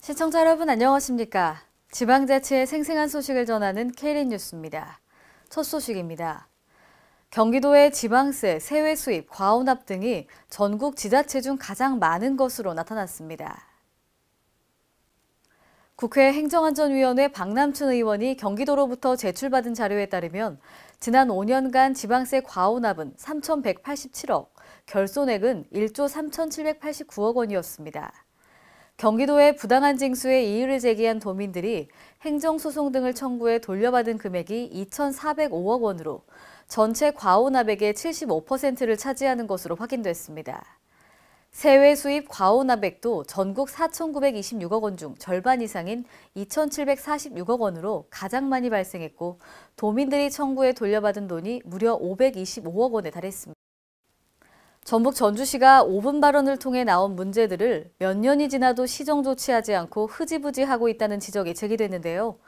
시청자 여러분 안녕하십니까? 지방자치의 생생한 소식을 전하는 K린 뉴스입니다. 첫 소식입니다. 경기도의 지방세, 세외 수입, 과온합 등이 전국 지자체 중 가장 많은 것으로 나타났습니다. 국회 행정안전위원회 박남춘 의원이 경기도로부터 제출받은 자료에 따르면 지난 5년간 지방세 과온합은 3,187억, 결손액은 1조 3,789억 원이었습니다. 경기도의 부당한 징수에 이의를 제기한 도민들이 행정소송 등을 청구해 돌려받은 금액이 2,405억 원으로 전체 과온합액의 75%를 차지하는 것으로 확인됐습니다. 세외 수입 과온합액도 전국 4,926억 원 중 절반 이상인 2,746억 원으로 가장 많이 발생했고 도민들이 청구해 돌려받은 돈이 무려 525억 원에 달했습니다. 전북 전주시가 5분 발언을 통해 나온 문제들을 몇 년이 지나도 시정 조치하지 않고 흐지부지하고 있다는 지적이 제기됐는데요.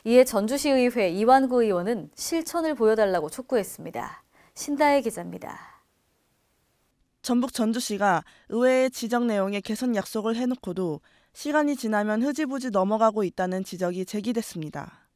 이에 전주시의회 이완구 의원은 실천을 보여달라고 촉구했습니다. 신다혜 기자입니다. 전북 전주시가 의회의 지적 내용에 개선 약속을 해놓고도 시간이 지나면 흐지부지 넘어가고 있다는 지적이 제기됐습니다.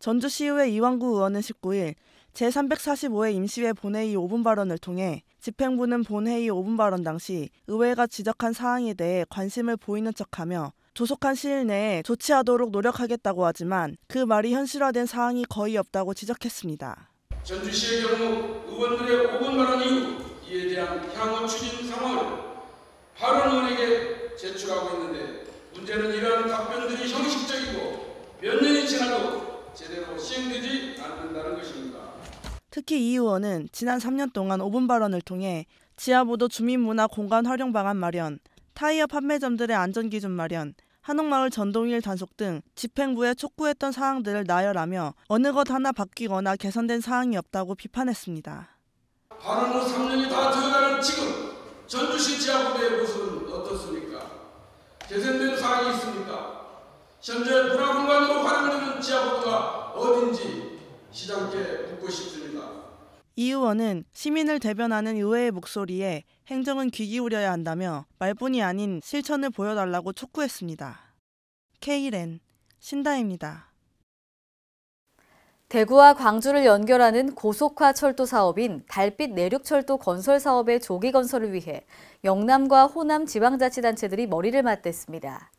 전주시의회 이완구 의원은 19일 제345회 임시회 본회의 5분 발언을 통해 집행부는 본회의 5분 발언 당시 의회가 지적한 사항에 대해 관심을 보이는 척하며 조속한 시일 내에 조치하도록 노력하겠다고 하지만 그 말이 현실화된 사항이 거의 없다고 지적했습니다. 전주시의 경우 의원들의 5분 발언 이후 이에 대한 향후 추진 상황을 발언 의원에게 제출하고 있는데 문제는 이러한 답변들이 형식적이고 몇 년이 지나도 제대로 시행되지 않는다는 것입니다. 특히 이 의원은 지난 3년 동안 5분 발언을 통해 지하보도 주민문화 공간 활용 방안 마련, 타이어 판매점들의 안전기준 마련, 한옥마을 전동휠 단속 등 집행부에 촉구했던 사항들을 나열하며 어느 것 하나 바뀌거나 개선된 사항이 없다고 비판했습니다. 발언 후 3년이 다 되어가는 지금 전주시 지하보도의 모습은 어떻습니까? 개선된 사항이 있습니까? 현재 문화공간으로 활용되는 지하보도가 어딘지 시장께 묻고 싶습니다. 이 의원은 시민을 대변하는 의회의 목소리에 행정은 귀 기울여야 한다며 말뿐이 아닌 실천을 보여달라고 촉구했습니다. K린 신다혜입니다. 대구와 광주를 연결하는 고속화 철도 사업인 달빛 내륙철도 건설 사업의 조기 건설을 위해 영남과 호남 지방자치단체들이 머리를 맞댔습니다.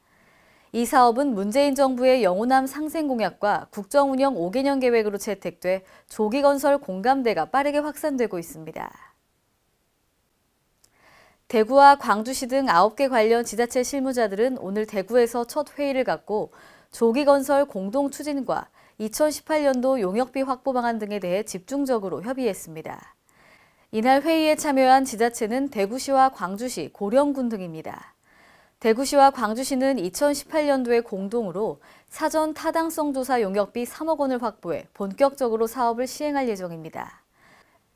이 사업은 문재인 정부의 영호남 상생 공약과 국정운영 5개년 계획으로 채택돼 조기 건설 공감대가 빠르게 확산되고 있습니다. 대구와 광주시 등 9개 관련 지자체 실무자들은 오늘 대구에서 첫 회의를 갖고 조기 건설 공동 추진과 2018년도 용역비 확보 방안 등에 대해 집중적으로 협의했습니다. 이날 회의에 참여한 지자체는 대구시와 광주시, 고령군 등입니다. 대구시와 광주시는 2018년도에 공동으로 사전 타당성 조사 용역비 3억 원을 확보해 본격적으로 사업을 시행할 예정입니다.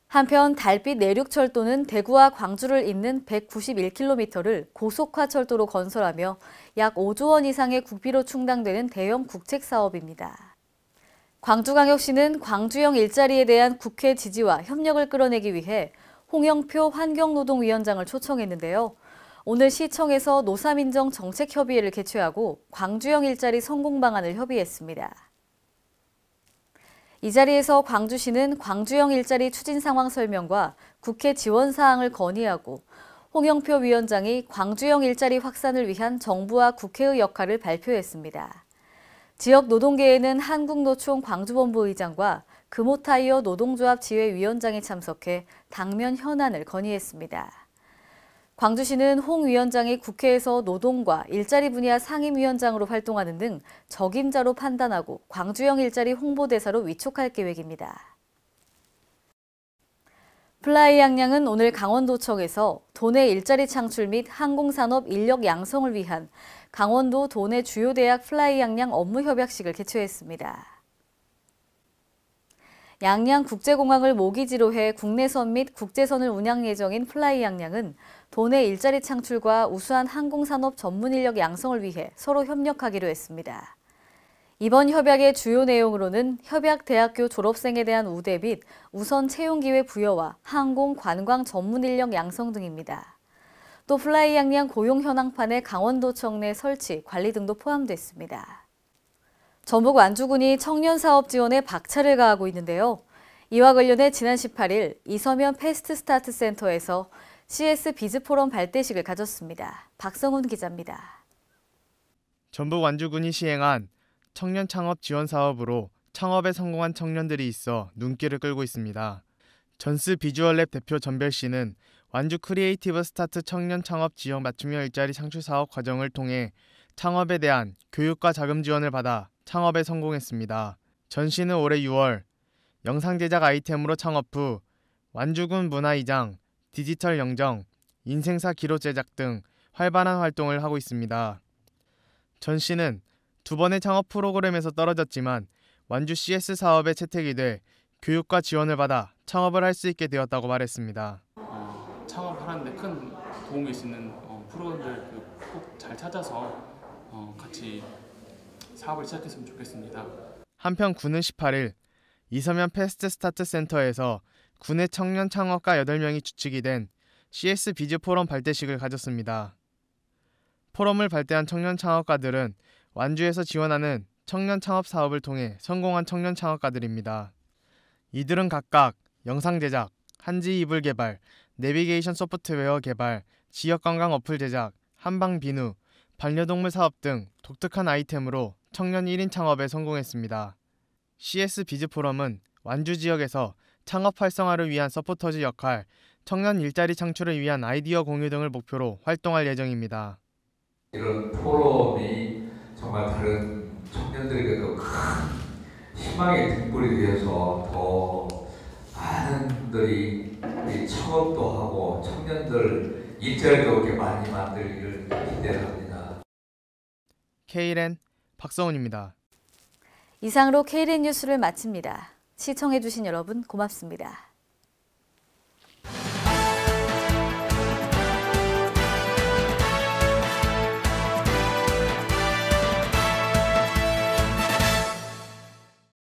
한편 달빛 내륙철도는 대구와 광주를 잇는 191km를 고속화 철도로 건설하며 약 5조 원 이상의 국비로 충당되는 대형 국책 사업입니다. 광주광역시는 광주형 일자리에 대한 국회 지지와 협력을 끌어내기 위해 홍영표 환경노동위원장을 초청했는데요. 오늘 시청에서 노사민정 정책협의회를 개최하고 광주형 일자리 성공 방안을 협의했습니다. 이 자리에서 광주시는 광주형 일자리 추진 상황 설명과 국회 지원 사항을 건의하고 홍영표 위원장이 광주형 일자리 확산을 위한 정부와 국회의 역할을 발표했습니다. 지역 노동계에는 한국노총 광주본부 의장과 금호타이어 노동조합 지회위원장이 참석해 당면 현안을 건의했습니다. 광주시는 홍 위원장이 국회에서 노동과 일자리 분야 상임위원장으로 활동하는 등 적임자로 판단하고 광주형 일자리 홍보대사로 위촉할 계획입니다. 플라이 양양은 오늘 강원도청에서 도내 일자리 창출 및 항공산업 인력 양성을 위한 강원도 도내 주요 대학 플라이 양양 업무 협약식을 개최했습니다. 양양 국제공항을 모기지로 해 국내선 및 국제선을 운항 예정인 플라이 양양은 도내 일자리 창출과 우수한 항공산업 전문 인력 양성을 위해 서로 협력하기로 했습니다. 이번 협약의 주요 내용으로는 협약 대학교 졸업생에 대한 우대 및 우선 채용 기회 부여와 항공, 관광 전문 인력 양성 등입니다. 또 플라이 양양 고용 현황판의 강원도청 내 설치, 관리 등도 포함됐습니다. 전북 완주군이 청년 사업 지원에 박차를 가하고 있는데요. 이와 관련해 지난 18일 이서면 패스트 스타트 센터에서 CS 비즈 포럼 발대식을 가졌습니다. 박성훈 기자입니다. 전북 완주군이 시행한 청년 창업 지원 사업으로 창업에 성공한 청년들이 있어 눈길을 끌고 있습니다. 전스 비주얼랩 대표 전별 씨는 완주 크리에이티브 스타트 청년 창업 지역 맞춤형 일자리 창출 사업 과정을 통해 창업에 대한 교육과 자금 지원을 받아 창업에 성공했습니다. 전 씨는 올해 6월 영상 제작 아이템으로 창업 후 완주군 문화이장, 디지털 영정, 인생사 기록 제작 등 활발한 활동을 하고 있습니다. 전 씨는 두 번의 창업 프로그램에서 떨어졌지만 완주 CS 사업에 채택이 돼 교육과 지원을 받아 창업을 할 수 있게 되었다고 말했습니다. 창업하는데 큰 도움이 될 수 있는 프로그램들 꼭 잘 찾아서 같이 사업을 시작했으면 좋겠습니다. 한편 군은 18일 이서면 패스트 스타트 센터에서 군의 청년 창업가 8명이 주축이 된 CS 비즈 포럼 발대식을 가졌습니다. 포럼을 발대한 청년 창업가들은 완주에서 지원하는 청년 창업 사업을 통해 성공한 청년 창업가들입니다. 이들은 각각 영상 제작, 한지 이불 개발, 내비게이션 소프트웨어 개발, 지역 관광 어플 제작, 한방 비누, 반려동물 사업 등 독특한 아이템으로 청년 1인 창업에 성공했습니다. CS 비즈 포럼은 완주 지역에서 창업 활성화를 위한 서포터즈 역할, 청년 일자리 창출을 위한 아이디어 공유 등을 목표로 활동할 예정입니다. 이런 포럼이 정말 다른 청년들에게도 큰 희망의 등불이 되어서 더 많은 분들이 창업도 하고 청년들 일자리도 이렇게 많이 만들기를 기대를 합니다. K랜 박성훈입니다. 이상으로 K랜 뉴스를 마칩니다. 시청해주신 여러분 고맙습니다.